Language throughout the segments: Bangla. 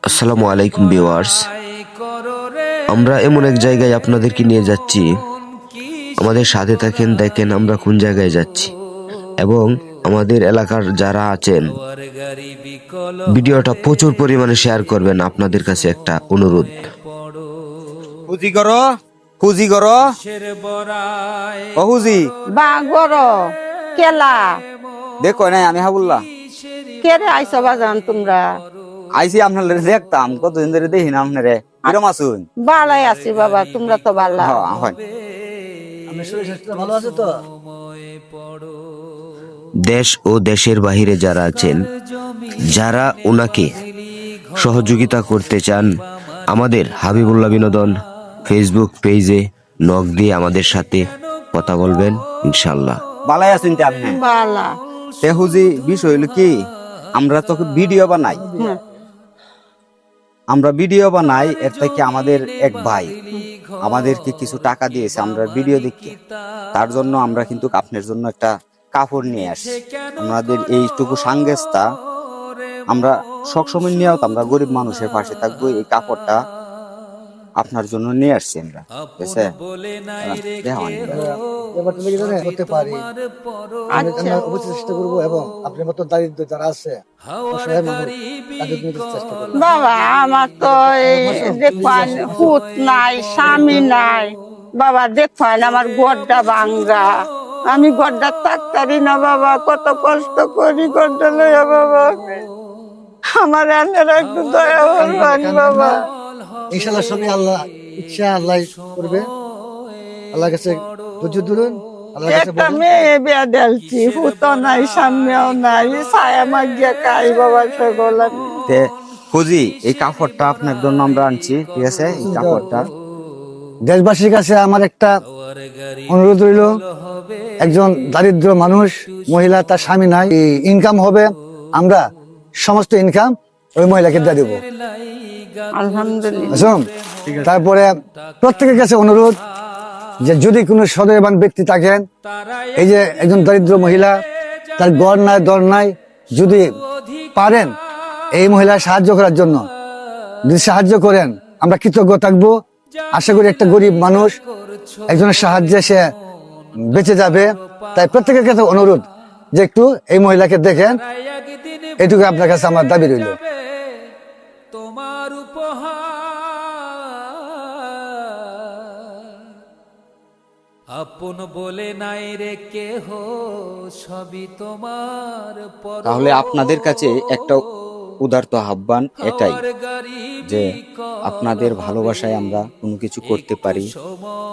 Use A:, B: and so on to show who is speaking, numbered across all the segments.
A: আসসালামু আলাইকুম ভিউয়ার্স, আমরা এমন এক জায়গায় আপনাদেরকে নিয়ে যাচ্ছি। আমাদের সাথে থাকেন, দেখেন আমরা কোন জায়গায় যাচ্ছি এবং আমাদের এলাকার যারা আছেন ভিডিওটা প্রচুর পরিমাণে শেয়ার করবেন। আপনাদের কাছে একটা অনুরোধ।
B: হুজি করো, হুজি করো, ও হুজি
C: বাগর কেলা
B: দেখো নাই আমি হাবুল্লাহ
C: কেরে আইসো বাজান তোমরা
B: আইসি আপনার দেখতাম কতদিন ধরে দেখি না আপনারে কিরম আসুন।
C: বালাই আছি বাবা, তোমরা তো বালা।
B: হয়
D: ভালো আছে তো?
A: দেশ ও দেশের বাহিরে যারা আছেন, যারা ওনাকে সহযোগিতা করতে চান, আমাদের হাবিবুল্লাহ বিনোদন ফেসবুক পেজে নক দিয়ে আমাদের সাথে কথা বলবেন ইনশাল্লাহ।
B: বালাই আছেন তে আপনি?
C: বালা
B: তে হুজি বিষয় হলো কি, আমরা তো ভিডিও বানাই,
C: হ্যাঁ।
B: আমরা ভিডিও বানাই। এর থেকে আমাদের এক ভাই আমাদেরকে কিছু টাকা দিয়েছে আমরা ভিডিও দেখি, তার জন্য আমরা কিন্তু আপনার জন্য একটা কাপড় নিয়ে আসি। আমাদের এইটুকু সাঙ্গেস্তা আমরা সবসময় নিয়েও আমরা গরিব মানুষের পাশে থাকবো। এই কাপড়টা আপনার জন্য নিয়ে আসছি আমরা, বুঝছে?
D: এবার তুমি কি জানেন করতে পারি, আমি অবশ্যই চেষ্টা করবো এবং আপনার মতো দারিদ্র যারা আছে অসহায় মানুষ তাদের জন্য চেষ্টা করবো।
C: বাবা আমার তো এই দেখুন পুত নাই, স্বামী নাই বাবা। দেখুন আমার গড়টা ভাঙ্গা, আমি গড়টা থাকতারি না বাবা। কত কষ্ট করি গড়টা লইয়া বাবা। আমার আন্নারা একটু দয়া করবেন বাবা।
D: ইনশাআল্লাহ সবই আল্লাহ ইচ্ছা আল্লাহ করবে। আল্লাহর কাছে ধৈর্য ধরুন, আল্লাহর কাছে
C: একটা
D: বলুন।
C: মেয়ে বিয়া দিলছি, পুতো নাই, স্বামীও নাই, ছায়া মাগিয়া খাই বাবা সকল আমি।
B: তে হুজি এই কাপড়টা আপনার জন্য আমরা আনছি, ঠিক আছে? এই কাপড়টা
D: দেশবাসীর কাছে আমার একটা অনুরোধ রইল, একজন দারিদ্র মানুষ মহিলা, তার স্বামী নাই, ইনকাম হবে, আমরা সমস্ত ইনকাম ওই মহিলাকে দিয়ে দেবো।
C: আলহামদুলিল্লাহ।
D: বুঝুন? তারপরে প্রত্যেকের কাছে অনুরোধ যে যদি কোনো সদয়বান ব্যক্তি থাকেন, এই যে একজন দরিদ্র মহিলা, তার গড় নাই দর নাই, যদি পারেন এই মহিলা সাহায্য করার জন্য যদি সাহায্য করেন, আমরা কৃতজ্ঞ থাকবো। আশা করি একটা গরিব মানুষ একজনের সাহায্যে সে বেঁচে যাবে। তাই প্রত্যেকের কাছে অনুরোধ যে একটু এই মহিলাকে দেখেন, এটুকু আপনার কাছে আমার দাবি রইল।
E: তোমার আপন বলে নাই রে কেহ, সবই তোমার।
B: তাহলে আপনাদের কাছে একটা উদারত আহ্বান এটাই যে আপনাদের ভালোবাসায় আমরা কোনো কিছু করতে পারি,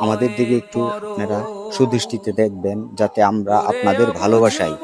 B: আমাদের দিকে একটু আপনারা সুদৃষ্টিতে দেখবেন, যাতে আমরা আপনাদের ভালোবাসায়